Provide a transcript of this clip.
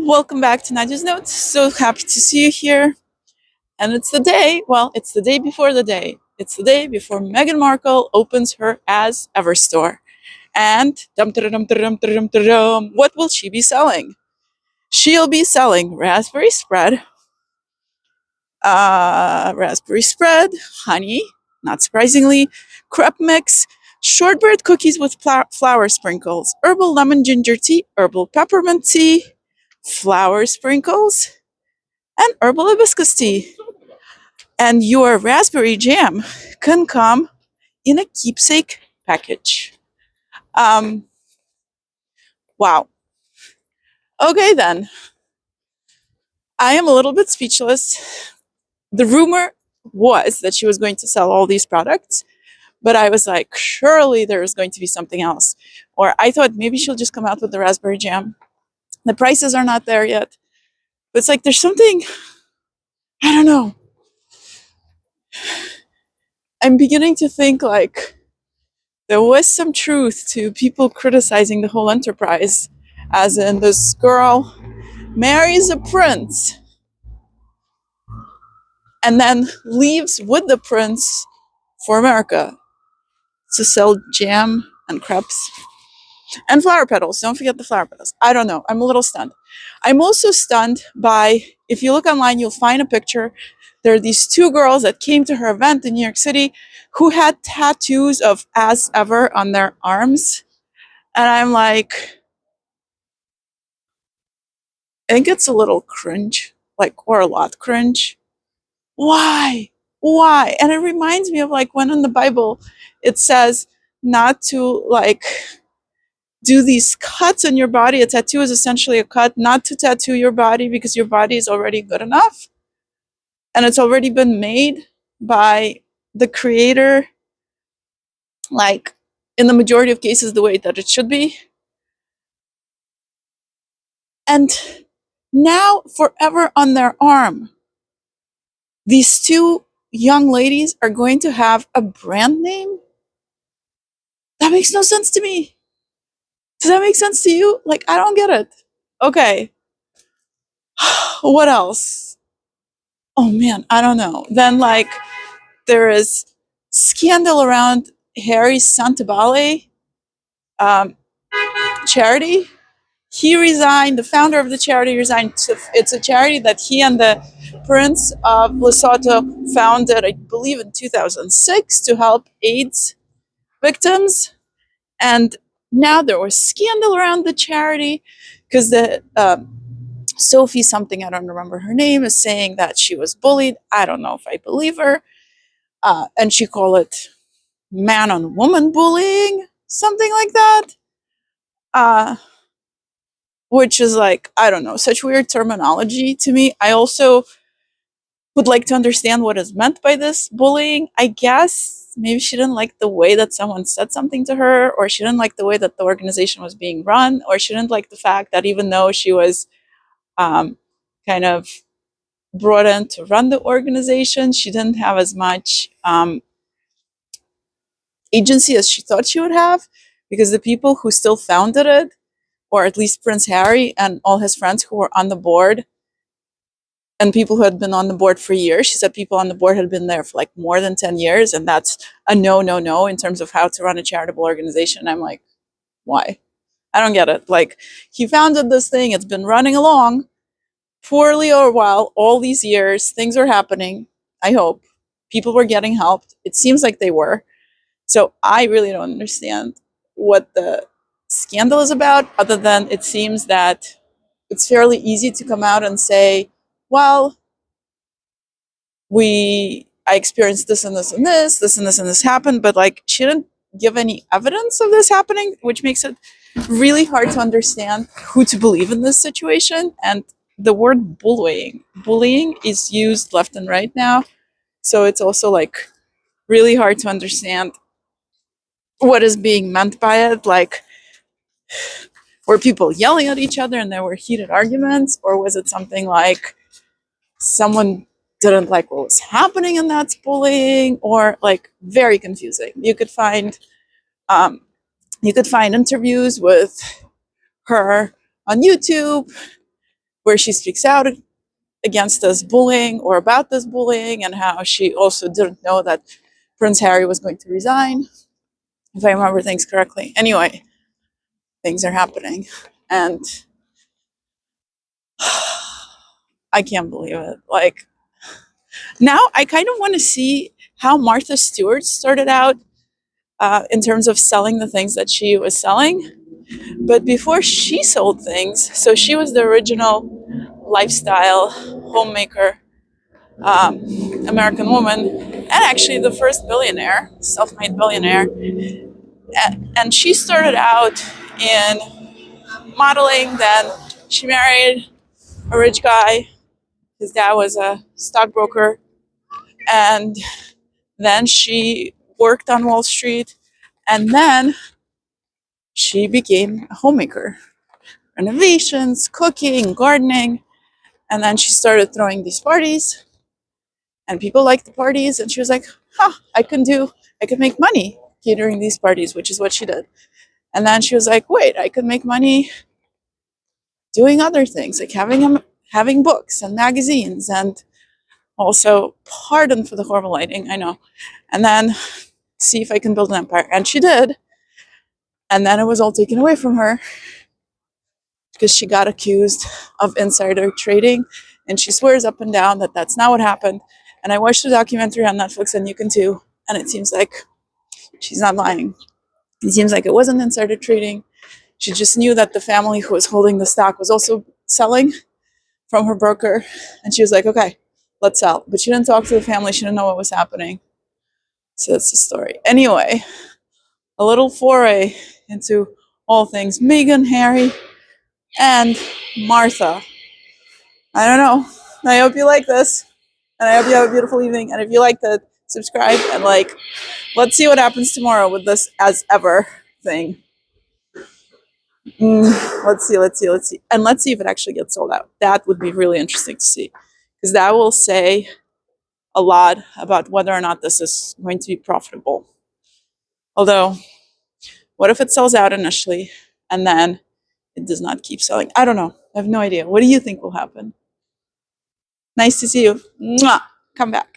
Welcome back to Nadia's Notes. So happy to see you here. And it's the day, it's the day before the day. It's the day before Meghan Markle opens her As Ever store. And what will she be selling? She'll be selling raspberry spread, honey, not surprisingly, crepe mix, shortbread cookies with flour sprinkles, herbal lemon ginger tea, herbal peppermint tea, flour sprinkles, and herbal hibiscus tea. And your raspberry jam can come in a keepsake package. Um, wow. Okay, then. I am a little bit speechless. The rumor was that she was going to sell all these products, but I was like, surely there is going to be something else. Or I thought maybe she'll just come out with the raspberry jam. The prices are not there yet. But it's like there's something, I don't know. I'm beginning to think like there was some truth to people criticizing the whole enterprise, as in this girl marries a prince and then leaves with the prince for America to sell jam and crepes and flower petals. Don't forget the flower petals. I don't know. I'm a little stunned. I'm also stunned by, if you look online, you'll find a picture. There are these two girls that came to her event in New York City who had tattoos of As Ever on their arms. And I'm like, I think it's a little cringe, like, or a lot cringe. Why? Why? And it reminds me of like when in the Bible it says not to like do these cuts on your body. A tattoo is essentially a cut, not to tattoo your body because your body is already good enough and it's already been made by the creator, like in the majority of cases, the way that it should be. And now, forever on their arm, these two young ladies are going to have a brand name? That makes no sense to me. Does that make sense to you? Like, I don't get it. Okay. What else? Oh man, I don't know. Then, like, there is scandal around Harry's Sentebale um, charity. He resigned, the founder of the charity resigned. It's a charity that he and the Prince of Lesotho founded, I believe, in 2006 to help AIDS victims. And now there was scandal around the charity because the Sophie something, I don't remember her name, is saying that she was bullied. I don't know if I believe her. And she called it man on woman bullying, something like that. Uh, which is like, I don't know, such weird terminology to me. I also would like to understand what is meant by this bullying. I guess maybe she didn't like the way that someone said something to her, or she didn't like the way that the organization was being run, or she didn't like the fact that even though she was um, kind of brought in to run the organization, she didn't have as much agency as she thought she would have, because the people who still founded it, or at least Prince Harry and all his friends who were on the board, and people who had been on the board for years. She said people on the board had been there for like more than 10 years, and that's a no in terms of how to run a charitable organization. I'm like, why? I don't get it. Like, he founded this thing, it's been running along poorly or well all these years. Things are happening. I hope people were getting helped. It seems like they were. So I really don't understand what the scandal is about, other than it seems that it's fairly easy to come out and say, well, I experienced this and this and this and this and this happened, but like she didn't give any evidence of this happening, which makes it really hard to understand who to believe in this situation. And the word bullying is used left and right now. So it's also like really hard to understand what is being meant by it. Like, were people yelling at each other and there were heated arguments, or was it something like someone didn't like what was happening and that's bullying, or like very confusing. Um, you could find interviews with her on YouTube, where she speaks out against this bullying or about this bullying, and how she also didn't know that Prince Harry was going to resign, if I remember things correctly. Anyway, things are happening, and I can't believe it. Like, now I kind of want to see how Martha Stewart started out in terms of selling the things that she was selling. But before she sold things, so she was the original lifestyle homemaker, um, American woman, and actually the first billionaire, self-made billionaire. And she started out in modeling. Then she married a rich guy. His dad was a stockbroker, and then she worked on Wall Street, and then she became a homemaker. Renovations, cooking, gardening, and then she started throwing these parties, and people liked the parties, and she was like, huh, I could make money catering these parties, which is what she did. And then she was like, wait, I could make money doing other things, like having books and magazines, and also, pardon for the horrible lighting, I know, and then see if I can build an empire. And she did. And then it was all taken away from her because she got accused of insider trading. And she swears up and down that that's not what happened. And I watched the documentary on Netflix, and you can too. And it seems like she's not lying. It seems like it wasn't insider trading. She just knew that the family who was holding the stock was also selling from her broker. And she was like, okay, let's sell. But she didn't talk to the family. She didn't know what was happening. So that's the story. Anyway, a little foray into all things Meghan, Harry, and Martha. I don't know. I hope you like this. And I hope you have a beautiful evening. And if you liked it, subscribe and like. Let's see what happens tomorrow with this as ever thing. Let's see. And let's see if it actually gets sold out. That would be really interesting to see. Because that will say a lot about whether or not this is going to be profitable. Although, what if it sells out initially and then it does not keep selling? I don't know. I have no idea. What do you think will happen? Nice to see you. Mwah! Come back.